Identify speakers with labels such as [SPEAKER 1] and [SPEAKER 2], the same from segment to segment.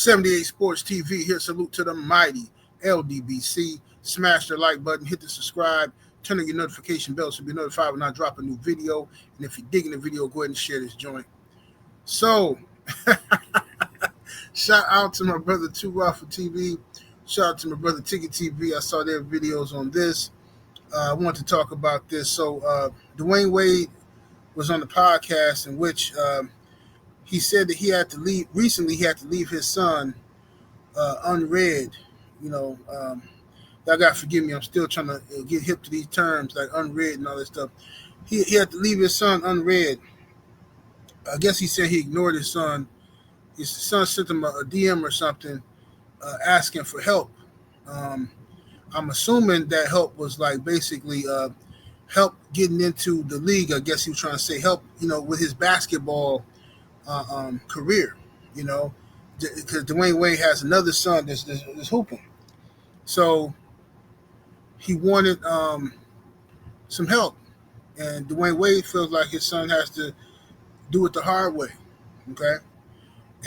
[SPEAKER 1] 78 Sports TV. Here, salute to the mighty LDBC. Smash the like button, hit the subscribe, turn on your notification bell so you'll be notified when I drop a new video. And if you're digging the video, go ahead and share this joint. So, shout out to my brother Too Raw for TV. Shout out to my brother Ticket TV. I saw their videos on this. I want to talk about this. So, Dwyane Wade was on the podcast in which he said that he had to leave. Recently, he had to leave his son unread. You know, y'all got to forgive me. I'm still trying to get hip to these terms like unread and all that stuff. He had to leave his son unread. I guess he said he ignored his son. His son sent him a DM or something asking for help. I'm assuming that help was like basically help getting into the league. I guess he was trying to say help, with his basketball career, because Dwyane Wade has another son that's hooping. So he wanted some help. And Dwyane Wade feels like his son has to do it the hard way, okay?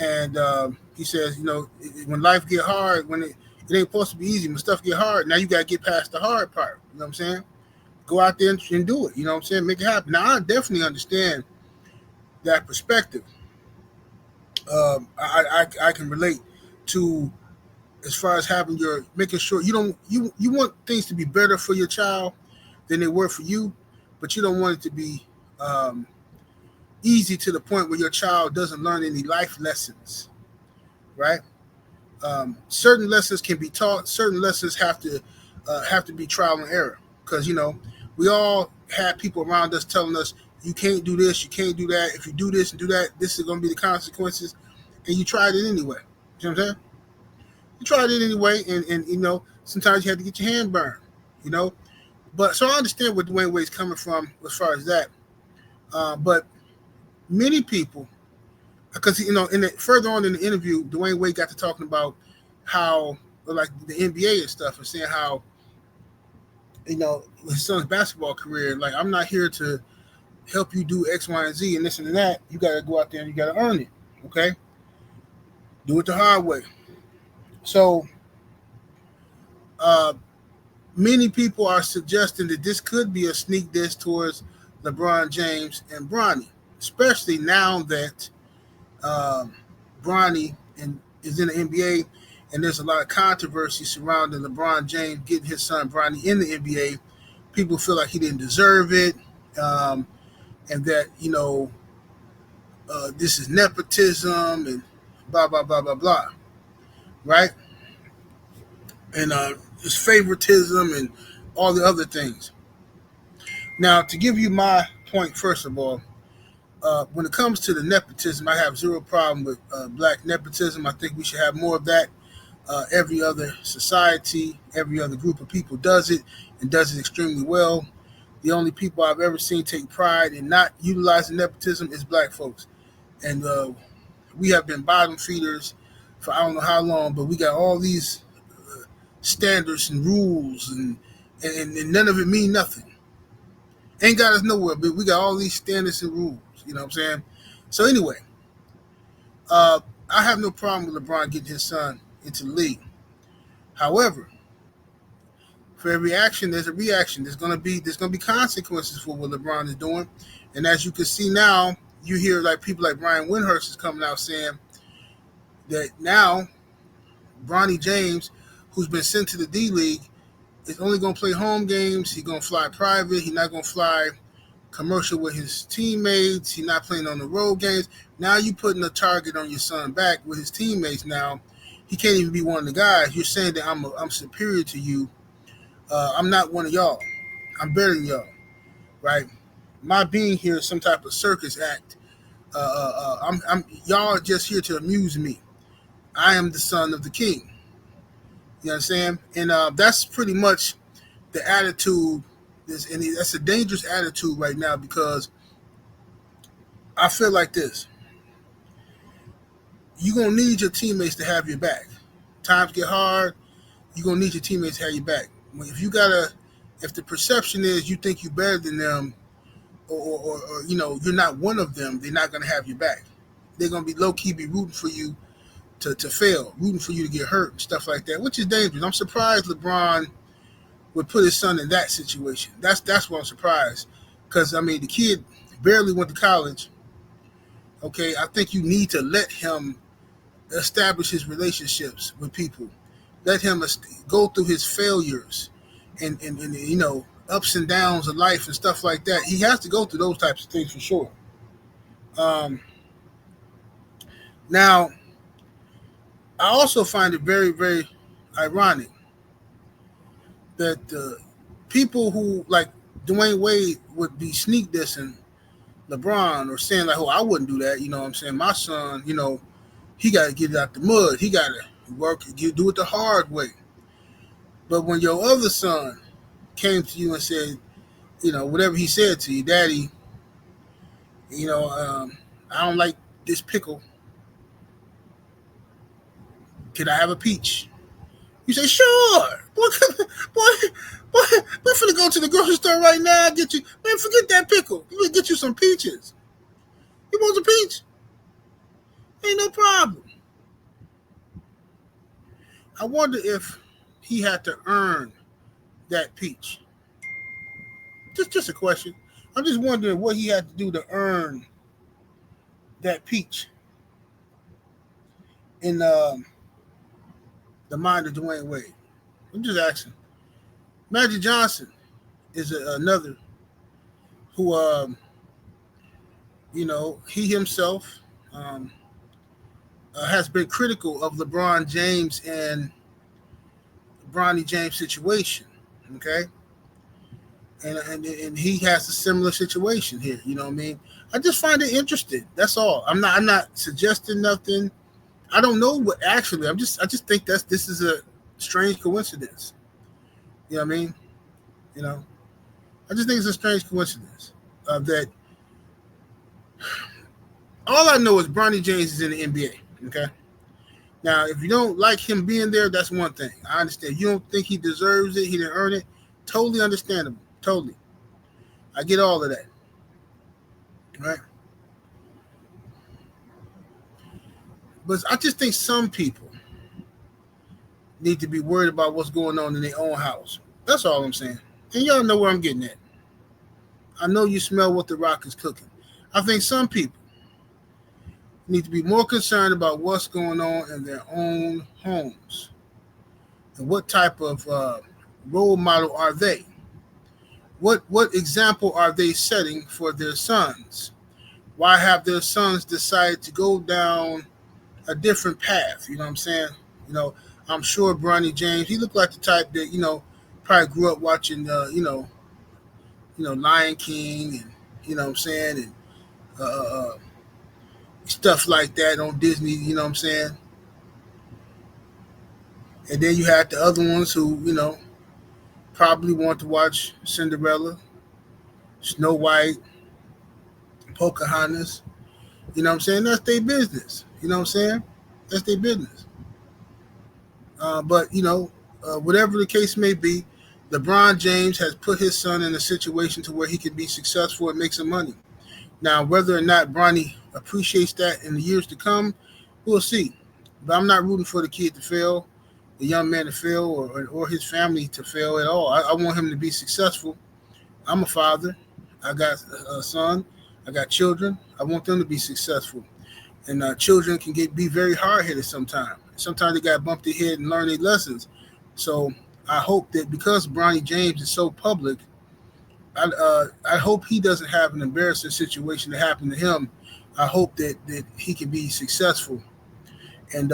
[SPEAKER 1] And he says, when life get hard, when it ain't supposed to be easy, when stuff get hard, now you got to get past the hard part, you know what I'm saying? Go out there and do it, you know what I'm saying? Make it happen. Now, I definitely understand that perspective. I can relate to as far as making sure you want things to be better for your child than they were for you, but you don't want it to be easy to the point where your child doesn't learn any life lessons, right? Certain lessons can be taught. Certain lessons have to be trial and error, because we all have people around us telling us you can't do this, you can't do that. If you do this and do that, this is going to be the consequences, and you tried it anyway. You know what I'm saying? You tried it anyway, and sometimes you had to get your hand burned. But so I understand where Dwyane Wade's coming from as far as that. But many people, because further on in the interview, Dwyane Wade got to talking about how, like, the NBA and stuff, and saying how, his son's basketball career, like, I'm not here to help you do X, Y, and Z and this and that. You got to go out there and you got to earn it, okay? Do it the hard way. So, many people are suggesting that this could be a sneak diss towards LeBron James and Bronny, especially now that Bronny is in the NBA, and there's a lot of controversy surrounding LeBron James getting his son Bronny in the NBA. People feel like he didn't deserve it, and that this is nepotism and blah blah blah blah blah, right? And it's favoritism and all the other things. Now, to give you my point, first of all, when it comes to the nepotism, I have zero problem with black nepotism. I think we should have more of that. Every other society, every other group of people does it, and does it extremely well. The only people I've ever seen take pride in not utilizing nepotism is black folks. And we have been bottom feeders for I don't know how long, but we got all these standards and rules, and none of it mean nothing. Ain't got us nowhere, but we got all these standards and rules. You know what I'm saying? So anyway, I have no problem with LeBron getting his son into the league. However, for every action, there's a reaction. There's gonna be consequences for what LeBron is doing. And as you can see now, you hear like people like Brian Windhurst is coming out saying that now Bronny James, who's been sent to the D League, is only going to play home games. He's going to fly private. He's not going to fly commercial with his teammates. He's not playing on the road games. Now you're putting a target on your son back with his teammates now. He can't even be one of the guys. You're saying that I'm superior to you. I'm not one of y'all. I'm better than y'all, right? My being here is some type of circus act. Y'all are just here to amuse me. I am the son of the king. You know what I'm saying? And that's pretty much the attitude. And that's a dangerous attitude right now, because I feel like this. You're going to need your teammates to have your back. Times get hard, you're going to need your teammates to have your back. If the perception is you think you're better than them, or you're not one of them, they're not going to have your back. They're going to be low-key be rooting for you to fail, rooting for you to get hurt and stuff like that, which is dangerous. I'm surprised LeBron would put his son in that situation. That's what I'm surprised, because I mean the kid barely went to college. Okay, I think you need to let him establish his relationships with people. Let him go through his failures and ups and downs of life and stuff like that. He has to go through those types of things for sure. Um, Now, I also find it very, very ironic that people who like Dwyane Wade would be sneak dissing LeBron or saying like, "Oh, I wouldn't do that." You know what I'm saying? My son, he got to get it out the mud. He got to do it the hard way. But when your other son came to you and said, whatever he said to you, Daddy, I don't like this pickle. Can I have a peach? You say, sure. Boy, we're finna go to the grocery store right now. Get you, man, forget that pickle. You gonna get you some peaches. You want a peach? Ain't no problem. I wonder if he had to earn that peach. Just a question. I'm just wondering what he had to do to earn that peach in the mind of Dwyane Wade. I'm just asking. Magic Johnson is another who, he himself has been critical of LeBron James and Bronny James situation. Okay, and he has a similar situation here. You know what I mean? I just find it interesting. That's all. I'm not suggesting nothing. I don't know what actually. I just think this is a strange coincidence. You know what I mean? I just think it's a strange coincidence that all I know is Bronny James is in the NBA. Okay. Now, if you don't like him being there, that's one thing. I understand. You don't think he deserves it. He didn't earn it. Totally understandable. Totally. I get all of that. Right? But I just think some people need to be worried about what's going on in their own house. That's all I'm saying. And y'all know where I'm getting at. I know you smell what the Rock is cooking. I think some people need to be more concerned about what's going on in their own homes. And what type of role model are they? What example are they setting for their sons? Why have their sons decided to go down a different path? You know what I'm saying? I'm sure Bronny James, he looked like the type that, probably grew up watching, Lion King and, you know what I'm saying, and stuff like that on Disney, you know what I'm saying? And then you had the other ones who, probably want to watch Cinderella, Snow White, Pocahontas. You know what I'm saying? That's their business. You know what I'm saying? That's their business. But, whatever the case may be, LeBron James has put his son in a situation to where he can be successful and make some money. Now, whether or not Bronny appreciates that in the years to come, we'll see. But I'm not rooting for the kid to fail, the young man to fail, or his family to fail at all. I want him to be successful. I'm a father. I got a son. I got children. I want them to be successful. And children can be very hard-headed sometimes. Sometimes they got to bump their head and learn their lessons. So I hope that because Bronny James is so public, I hope he doesn't have an embarrassing situation to happen to him. I hope that he can be successful and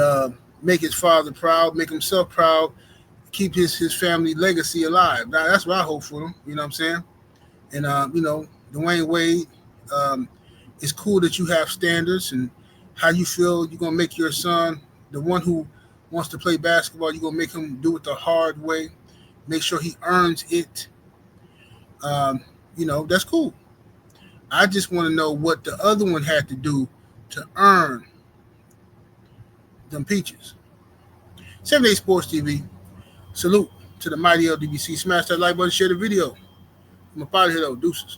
[SPEAKER 1] make his father proud, make himself proud, keep his family legacy alive. Now, that's what I hope for him. You know what I'm saying? And, Dwyane Wade, it's cool that you have standards and how you feel you're going to make your son, the one who wants to play basketball, you're going to make him do it the hard way, make sure he earns it. That's cool. I just want to know what the other one had to do to earn them peaches. 7 Sports TV. Salute to the mighty LDBC. Smash that like button, share the video. I'm up out of here though. Deuces.